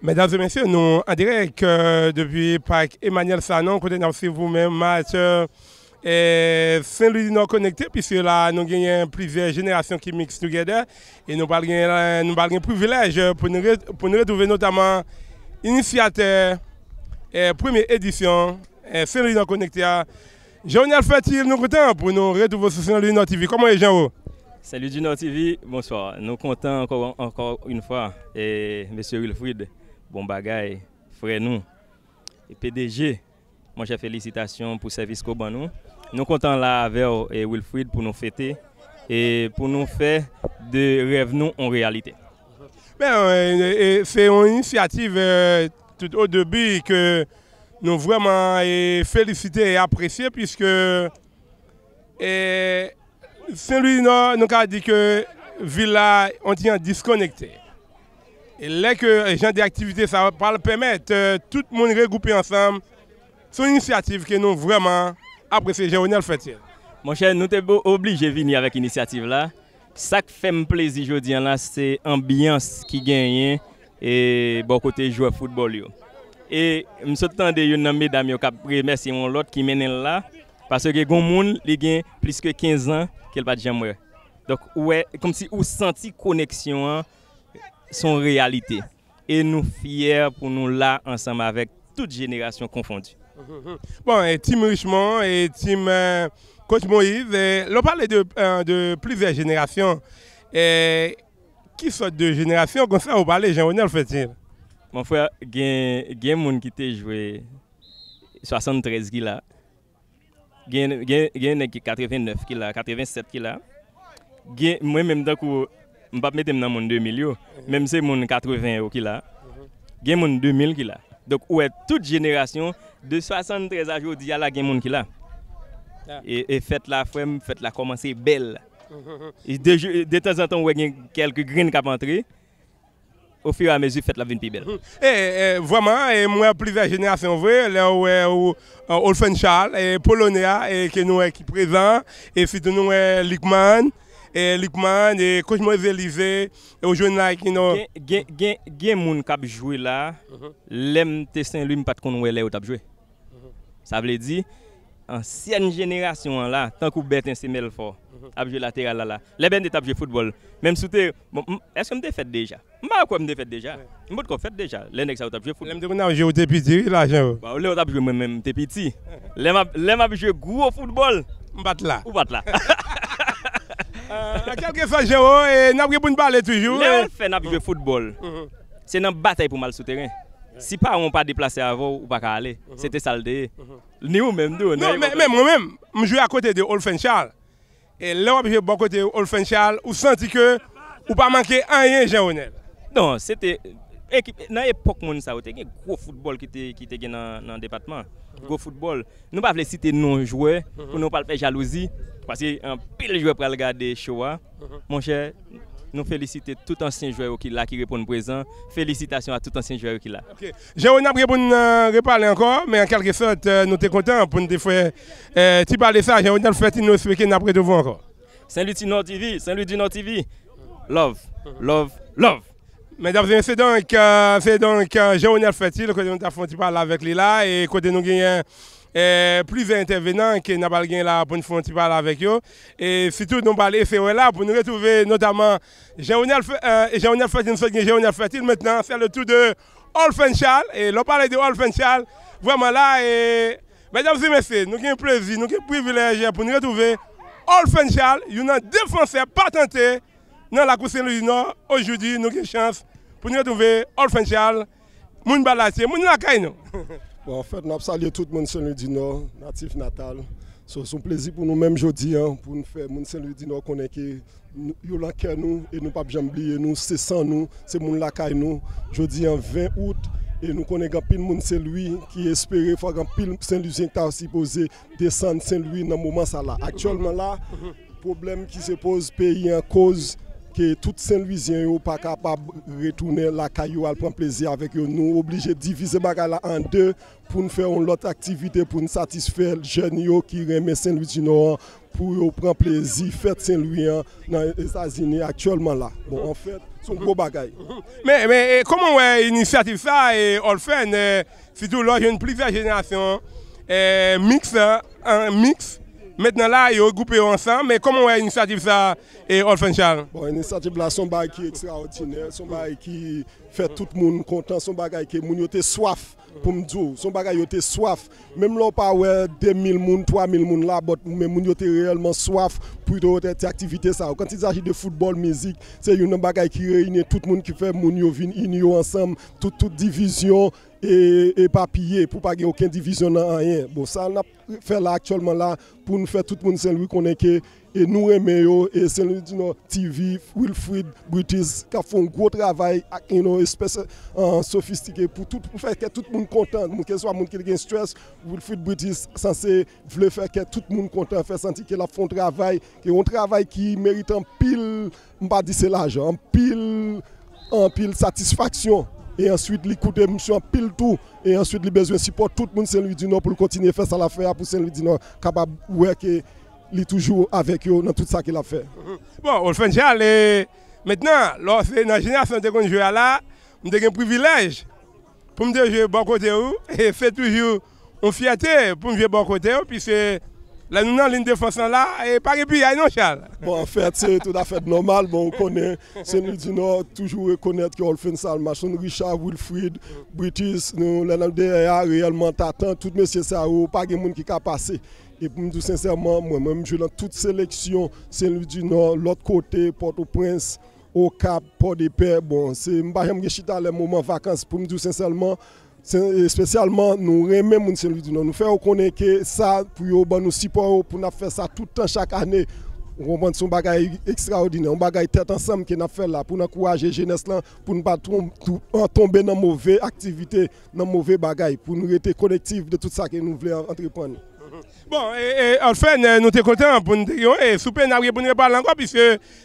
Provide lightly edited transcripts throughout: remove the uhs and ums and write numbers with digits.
Mesdames et messieurs, nous en direct depuis Parc Emmanuel Sanon, côté aussi vous-même, match Saint-Louis Nord connecté, puisque là, nous avons plusieurs générations qui mixent together et nous avons un privilège pour nous retrouver notamment initiateur première édition Saint-Louis Nord connecté. Jean-Niel Fertil, nous comptons pour nous retrouver sur Saint-Louis Nord TV. Comment est Jean? Salut du Nord TV, bonsoir. Nous comptons encore une fois, et M. Wilfried, bon bagaille, frère nous, et PDG, moi j'ai félicitations pour le service qu'on a nous. Nous comptons là avec Wilfried pour nous fêter et pour nous faire de rêves nous en réalité. C'est une initiative tout au début que nous vraiment féliciter et apprécier puisque Saint-Louis Nord nous a dit que Villa on tient disconnecté. Et là que les gens d'activité ça va permettre tout le monde regrouper ensemble. C'est une initiative que nous vraiment apprécier Jean-Niel Fertil. Mon cher, nous sommes obligés de venir avec l'initiative là. Ça qui fait plaisir aujourd'hui là, c'est l'ambiance qui gagne et bon côté joueur football yo. Et je suis de une mesdames qui remercie l'autre qui mène là parce que les gens qui ont plus que 15 ans qu'elle pas jamais. Donc ouais, comme si vous senti connexion son réalité et nous fiers pour nous là ensemble avec toute génération confondue. Bon, et Team Richemont et Team Coach Moïse, on parle de plusieurs générations. Qui sont de générations comme ça vous parlez Jean-Niel Fertil? Mon frère, il y a des gens qui ont joué 73 qui là. Il y a des qui 89 qui là, 87 qui là. Moi-même, je ne vais pas mettre dans mon 2000, même si c'est mon 80 qui là. Il y a mon 2000 qui là. Donc, ouais, toute génération de 73 à aujourd'hui, il y a des gens qui là. Et faites la frème, faites la commencer belle. Et de temps en temps, il y a quelques graines qui entrent. Au fur et à mesure, faites la vie plus belle. Vraiment, moi, plusieurs générations, là où Olfen Charles, et Polonia, qui nous qui présent, et surtout nous, Lickman, et Coach Moïse Élysée, et aujourd'hui là, qui nous. Il y a des gens qui jouent là, l'aime Saint-Louis, pas de connaître là où tu as joué. Ça veut dire, ancienne génération là, tant que Bertin Semel fort, a joué latéral là. Les ben d'étape jouer football. Même si est-ce que me fait déjà? Moi quoi me fait déjà? Me quoi fait déjà? Les nèg ça jouer football. Les me jouer au petit là, Jean. Bah on t'a joué même t'es petit. Les m'a joué gros football. M'bat là. Ou bat là. Quelque fois Jean et n'a pas pour parler toujours. Les fait n'a jouer football. C'est une bataille pour mal souterrain. Si pas on pas déplacer avant ou pas aller, c'était ça le ni ou même deux. Non mais moi-même, je joue à côté de Olfen Charles. Et là on joue bon côté Olfen Charles, ou senti que ou pas manquer rien Jean-Niel. Non, c'était dans l'époque où ça était un gros football qui était dans le département. Gros football. Nous pas citer non joueurs pour nous pas faire jalousie parce que un pile joueur pour regarder show. Mon cher, nous félicitons tout ancien joueur qui répond présent. Félicitations à tout ancien joueur qui là. OK. Jean-Niel a reparler encore mais en quelque sorte nous sommes contents pour nous faire tu parles de ça Jean-Niel Fertil nous expliquer après de vous encore. Saint-Louis du Nord TV, Saint-Louis du Nord TV. Love, love, love. Mesdames et messieurs, c'est donc Jean-Niel Fertil que nous avons parlé avec lui là et côté nous gagnons plusieurs intervenants qui n'ont pas gagné là pour nous faire parler avec eux et surtout nous parler c'est là pour nous retrouver notamment Jean-Niel Fertil maintenant c'est le tour de Olfen Charles et l'on parle de Olfen Charles vraiment là et mesdames et messieurs nous avons plaisir nous avons privilège pour nous retrouver Olfen Charles un défenseur patenté dans la cour Saint-Louis Nord aujourd'hui nous avons chance pour nous retrouver Olfen Charles moun balatier moun la kay nous. Bon, en fait, nous saluons tout le monde Saint-Louis du Nord, natif natal. C'est un plaisir pour nous-mêmes aujourd'hui, pour nous faire mon Saint-Louis du Nord connaître que nous la nous et nous pas jamais oublier nous, c'est sans nous, c'est mon la caille nous. Jeudi en 20 août et nous connaissons pile monde Saint-Louis qui espérait faut pile Saint-Louisien t'a supposé descendre Saint-Louis dans moment ça là. Actuellement là, problème qui se pose pays en cause que tout Saint-Louisien n'est pas capable de retourner la caillou à prendre plaisir avec eux. Nous obligés de diviser la en deux pour nous faire une autre activité pour nous satisfaire les jeunes qui remettent Saint-Louis du Nord pour prendre plaisir, fête Saint-Louis dans les États-Unis actuellement là. Bon, en fait, c'est un gros bagage. Mais comment ouais initiative ça et Olfen, surtout là, il y a une plusieurs générations mix. Maintenant là, ils sont regroupés ensemble, mais comment est l'initiative ça et Olfen Charles? Bon, l'initiative là, son bagage qui est extraordinaire, son bagage qui fait tout le monde content, son bagage qui moun yote soif pour me dire, son bagage yote soif. Même là, pas ouais 2000 moun, 3000 moun là, mais moun yote réellement soif pour cette activité ça. Quand il s'agit de football, musique, c'est une bagage qui réunit tout le monde qui fait moun yo vin unio ensemble, toute division et papier pour pas qu'il y ait aucune division dans rien. Bon, ça on a fait là actuellement là pour nous faire tout le monde Saint-Louis connaît que et nous aimons et Saint-Louis TV, Wilfried, British qui font un gros travail espèce sophistiqué pour faire que tout le monde content, que ce soit monde qui a stress, Wilfried British censé veut faire que tout le monde content, faire sentir qu'il a fait un travail, un travail qui mérite un pile, on pas dire c'est l'argent, en pile satisfaction. Et ensuite, il écoute monsieur en pile tout. Et ensuite, il a besoin de support tout le monde Saint-Louis du Nord pour continuer à faire ça l'affaire pour Saint-Louis du Nord capable de que il est toujours avec eux dans tout ça qu'il a fait. Bon, on le fait déjà. Maintenant, lorsque dans la génération de jouer là, on a un privilège pour me jouer bon côté et c'est toujours une fierté pour me jouer bon côté puisque là nous dans ligne de défense là et pas puis non Charles. Bon en fait c'est tout à fait normal, bon on connaît Saint-Louis du Nord toujours reconnaître qu'on fait ça Machon Richard Wilfried British nous là réellement t'attend tout monsieur ça pas de monde qui a passé. Et pour me dire sincèrement, moi-même, je dans toute sélection, Saint-Louis du Nord, l'autre côté, Port-au-Prince, au Cap, Port-des-Paix. Bon, c'est je suis dans les moments vacances. Pour me dire sincèrement, spécialement, nous aimons Saint-Louis du Nord. Nous faisons connaître que ça, pour nous support, pour nous faire ça tout le temps, chaque année. On comprend son bagage extraordinaire, un bagage tête ensemble qu'on a fait là, pour encourager la jeunesse là, pour ne pas tomber dans mauvaise activité, dans mauvais bagage, pour nous rester collectifs de tout ça que nous voulons entreprendre. Bon, et enfin, nous sommes contents pour nous dire, et souper, nous pour nous parler encore, puisque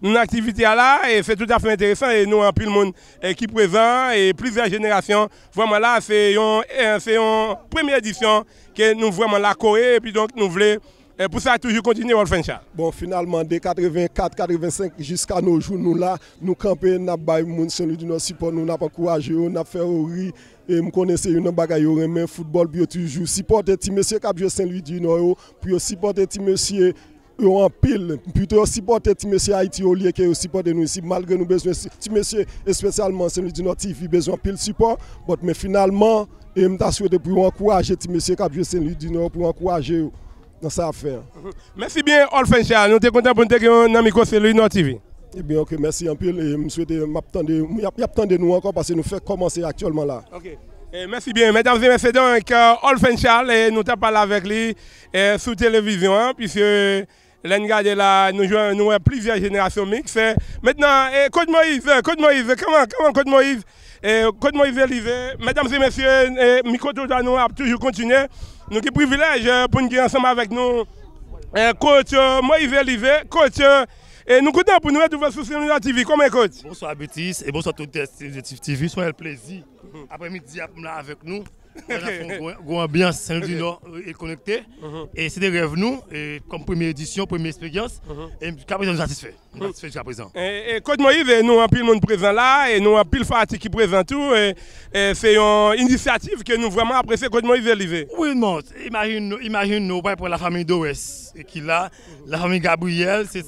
nous avons une activité là, et c'est tout à fait intéressant, et nous avons plus de monde qui est présent, et plusieurs générations. Vraiment là, c'est une première édition que nous vraiment la Corée, et puis donc nous voulons, pour ça, toujours continuer à le faire. Bon, finalement, dès 84, 85 jusqu'à nos jours, nous là, nous campons, nous avons Saint-Louis du Nord support, nous avons encouragé, nous avons fait rire. Et je connais une bagaille au football, puis toujours supporter les messieurs qui jouent Saint-Louis du Nord, puis supporter les messieurs en pile, plutôt supporter les messieurs Haïti au lieu que supporter nous ici, malgré nous besoin de messieurs, et spécialement Saint-Louis du Nord TV, besoin de pile support, mais finalement, je me souhaité pour encourager les messieurs qui jouent Saint-Louis du Nord, pour encourager dans cette affaire. Merci bien, Olfen Charles, nous sommes contents pour nous avoir un micro Saint-Louis Nord TV. Eh bien, ok, merci un peu. Et je souhaite m'attendre nous encore parce que nous faisons commencer actuellement là. Ok. Merci bien, mesdames et messieurs, donc Olfen Charles, nous avons parlé avec lui sur télévision, puisque l'engagé là, nous avons plusieurs générations mixtes. Maintenant, Côte Moïse, comment Côte Moïse, Côte Moïse Élisée, mesdames et messieurs, micro nous a toujours continué. Nous avons le privilège pour nous ensemble avec nous, coach Moïse Élisée, coach. Et nous comptons pour nous retrouver sur Saint-Louis TV. Comment coach? Bonsoir Bétis et bonsoir tout le TV. Soyez le plaisir. Après-midi, avec nous. On a fait une ambiance Saint-Louis du Nord et connecté. Et c'est des rêves nous, et comme première édition, première expérience. Et jusqu'à présent, nous satisfait. Nous sommes satisfaits jusqu'à présent. Et Côte Moïse, nous avons pile monde présent là, et nous avons pile Fatih qui présent tout. Et c'est une initiative que nous vraiment apprécions Côte Moïse Élisée. Oui, non. Imagine nous, pour la famille d'Ouest, qui là, la famille Gabriel, c'est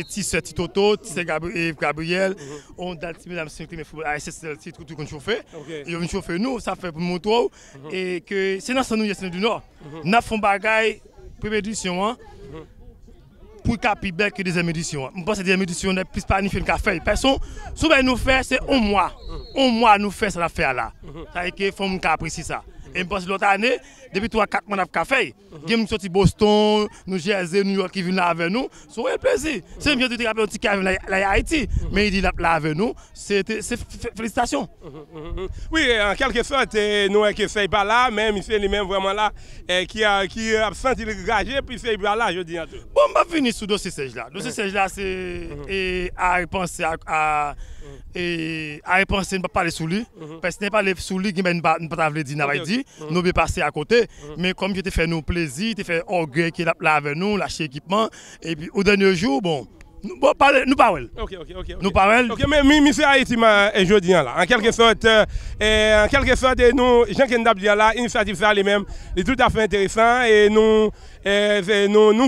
Tissé Tito, Tissé Gabriel, on a dit mesdames, c'est tout qu'on chauffe. Et on chauffe nous, ça fait pour mon tour. Et que c'est dans Saint-Louis du Nord. Nous avons fait bagay première édition pour capi belle que deuxième édition. Je pense que deuxième édition n'est plus planifié qu'à faire. Personne, ce que nous fait c'est un mois nous fait cette affaire là. Ça veut dire qu'il faut nous apprécier ça. Et je pense que l'autre année, depuis 3-4 mois, nous avons fait. Nous sorti Boston, New Jersey, New York qui viennent là avec nous. C'est un plaisir. C'est bien de te rappeler un petit qui vient là à Haïti. Mais il dit là avec nous. C'est félicitations. Oui, en quelque sorte, nous qui ne sommes pas là, même c'est lui-même vraiment là, qui a senti le gagé, puis c'est pas là, je dis en tout. Bon, on va finir sur le dossier siège là. Le dossier siège là, c'est à penser à et à penser ne pas parler sous lui parce que n'est pas les sous lui qui ne pas dire n'a pas dit nous bien passer à côté mais comme je t'ai fait nous plaisir t'ai fait orgueil qui est là avec nous lâcher équipement et puis au dernier jour bon nous parlons. OK. Nous parlons. OK, mais monsieur Haïti aujourd'hui là en quelque sorte nous Jean Kendab dit là initiative ça lui-même est tout à fait intéressant et nous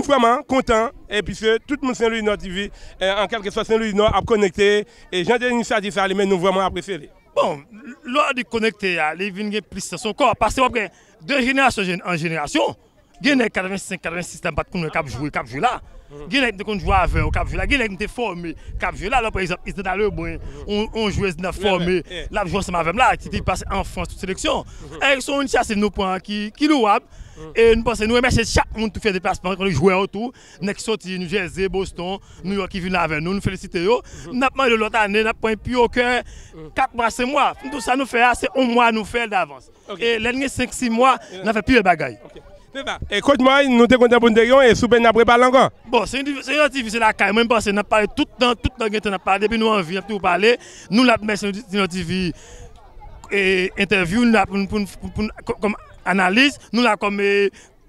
vraiment contents et puis tout le monde Saint-Louis Nord TV en quelque sorte Saint-Louis Nord a connecté et Jean de l'initiative ça lui-même nous vraiment apprécié. Bon, lors de connecter les vignes plus son corps parce que de génération en génération, il y a 85 86 ans pas de cap jouer là. Il y a des gens qui jouent avec au cap jouer là, il y a des gens qui formés cap jouer là par exemple, ils étaient dans le bon, on jouait dans formé, là jouer ensemble avec là qui passe en France toute sélection. Et son initiative nous prend qui louable. Et nous pensons, nous remercions chaque monde qui fait des déplacements, quand nous jouons autour, nous qui sortis, New Jersey, Boston, New York qui viennent avec nous, nous félicitons. Nous avons demandé l'autre année, nous avons pris un plus au cœur, 4 mois, 5 mois. Tout ça nous fait, c'est 1 mois nous faire d'avance. Et l'année 5-6 mois, nous avons plus de bagailles. Et quand moi, nous sommes contents pour nous et souper nous préparé encore. Bon, c'est une difficile à caille. Même parce que nous avons parlé tout le temps, nous avons parlé, depuis nous avons envie de parler. Nous l'avons mis sur notre TV et interview, comme analyse, nous l'avons comme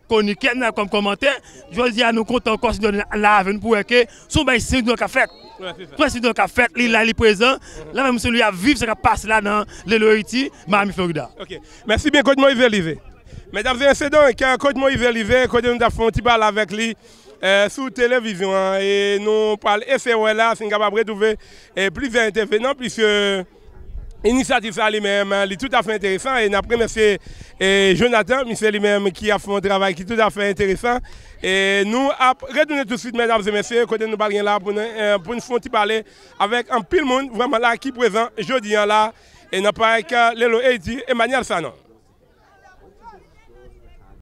chroniqueur, nous l'avons comme commentaire. Je dis à nous comptons encore si nous avons pour que son bail c'est nous qu'a fait. C'est nous qu'a fait, il est présent. Là même celui à vivre ce qui passe là dans l'île Haïti, Miami Florida. OK. Merci bien coach Moïse Livé. Mesdames et messieurs, donc coach Moïse Livé, coach nous avons fait un petit parler avec lui. Sur télévision et nous parlons et là, c'est capable de retrouver plusieurs intervenants puisque l'initiative ça lui-même est tout à fait intéressant et après monsieur Jonathan, monsieur lui-même qui a fait un travail qui est tout à fait intéressant et nous retournons tout de suite mesdames et messieurs côté nous parlons là pour nous faire un petit parler avec un pile monde vraiment là qui présent jeudi là et n'a pas que Lelo Haïti Emmanuel Sanon.